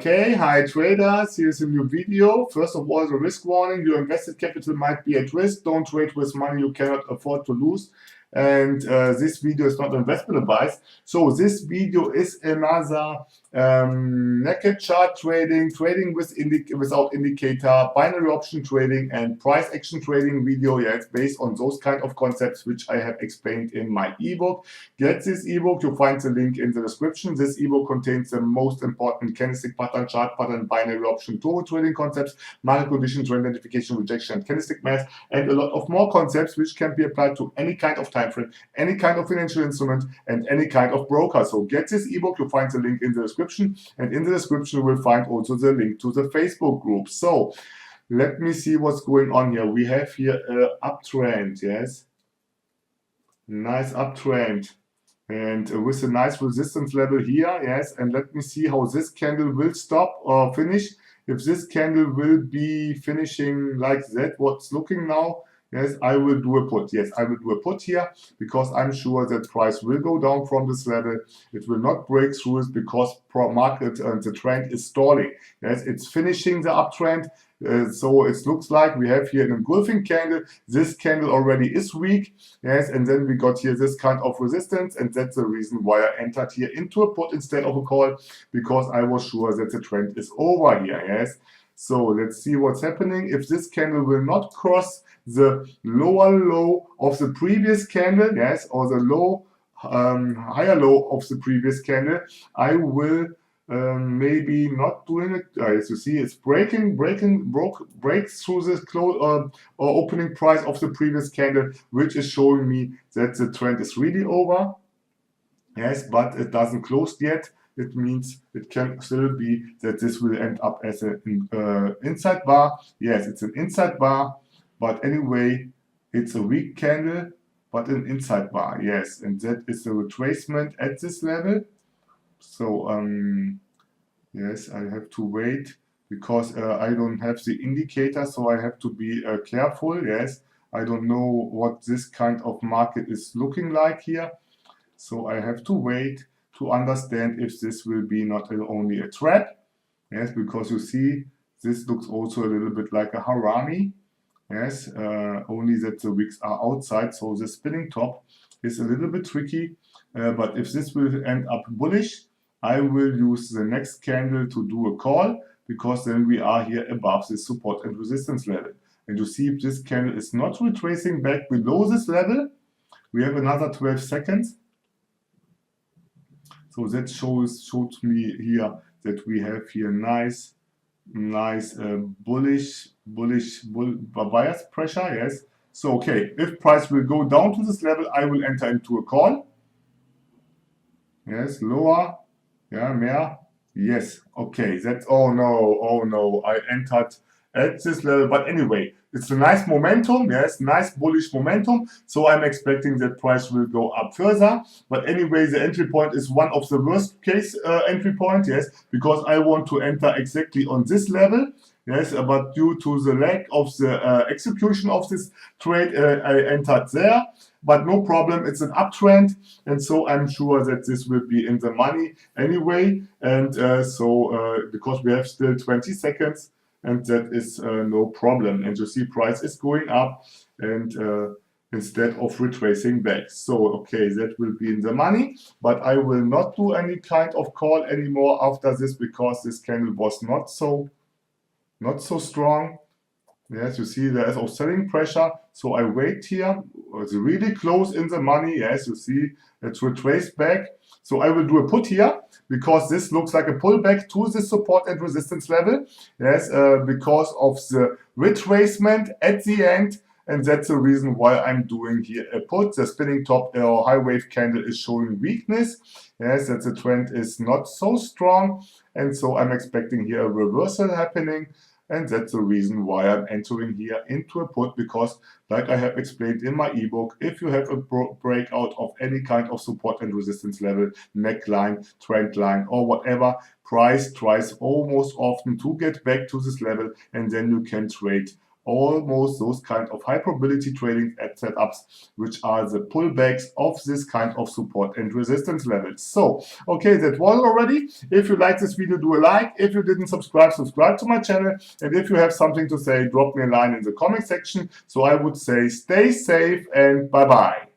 Okay, hi traders, here's a new video. First of all, the risk warning: your invested capital might be at risk. Don't trade with money you cannot afford to lose. And this video is not investment advice. So this video is another naked chart trading without indicator, binary option trading, and price action trading video. Yeah, it's based on those kind of concepts which I have explained in my ebook. Get this ebook, you'll find the link in the description. This ebook contains the most important candlestick pattern, chart pattern, binary option, turbo trading concepts, market condition, trend identification, rejection, and candlestick math, and a lot of more concepts which can be applied to any kind of time frame, any kind of financial instrument, and any kind of broker. So get this ebook, you'll find the link in the description, and in the description you will find also the link to the Facebook group. So let me see what's going on here. We have here an uptrend, yes, nice uptrend, and with a nice resistance level here, yes. And let me see how this candle will stop or finish. If this candle will be finishing like that, what's looking now, yes, I will do a put. Yes, I will do a put here because I'm sure that price will go down from this level. It will not break through it because market and the trend is stalling. Yes, it's finishing the uptrend. So it looks like we have here an engulfing candle. This candle already is weak. Yes, and then we got here this kind of resistance, and that's the reason why I entered here into a put instead of a call, because I was sure that the trend is over here. Yes. So let's see what's happening. If this candle will not cross the lower low of the previous candle, yes, or the low higher low of the previous candle, I will maybe not doing it. As you see, it's breaks through the close or opening price of the previous candle, which is showing me that the trend is really over. Yes, but it doesn't close yet. It means it can still be that this will end up as an inside bar. Yes, it's an inside bar, but anyway, it's a weak candle, but an inside bar. Yes, and that is the retracement at this level. So yes, I have to wait because I don't have the indicator, so I have to be careful. Yes, I don't know what this kind of market is looking like here, so I have to wait to understand if this will be not only a trap. Yes, because you see, this looks also a little bit like a harami. Yes, only that the wicks are outside, so the spinning top is a little bit tricky. But if this will end up bullish, I will use the next candle to do a call, because then we are here above the support and resistance level. And you see, if this candle is not retracing back below this level, we have another 12 seconds. So that shows me here that we have here nice bullish bias pressure. Yes. So okay, if price will go down to this level, I will enter into a call. Yes, lower. Yeah, mehr. Yes. Okay. That's oh no, I entered at this level, but anyway, it's a nice momentum. Yes, nice bullish momentum. So I'm expecting that price will go up further. But anyway, the entry point is one of the worst case entry point. Yes, because I want to enter exactly on this level. Yes, but due to the lack of the execution of this trade, I entered there. But no problem, it's an uptrend, and so I'm sure that this will be in the money anyway. And because we have still 20 seconds, and that is no problem. And you see, price is going up, and instead of retracing back. So okay, that will be in the money, but I will not do any kind of call anymore after this, because this candle was not so strong. Yes, you see there is also selling pressure, so I wait here. It's really close in the money. Yes, you see it's retraced back. So I will do a put here, because this looks like a pullback to the support and resistance level. Yes, because of the retracement at the end, and that's the reason why I'm doing here a put. The spinning top or high wave candle is showing weakness. Yes, that the trend is not so strong, and so I'm expecting here a reversal happening. And that's the reason why I'm entering here into a put, because like I have explained in my ebook, if you have a breakout of any kind of support and resistance level, neckline, trend line, or whatever, price tries almost often to get back to this level, and then you can trade almost those kind of high probability trading at setups, which are the pullbacks of this kind of support and resistance levels. So, okay, that was already. If you like this video, do a like. If you didn't subscribe to my channel. And if you have something to say, drop me a line in the comment section. So I would say stay safe and bye-bye.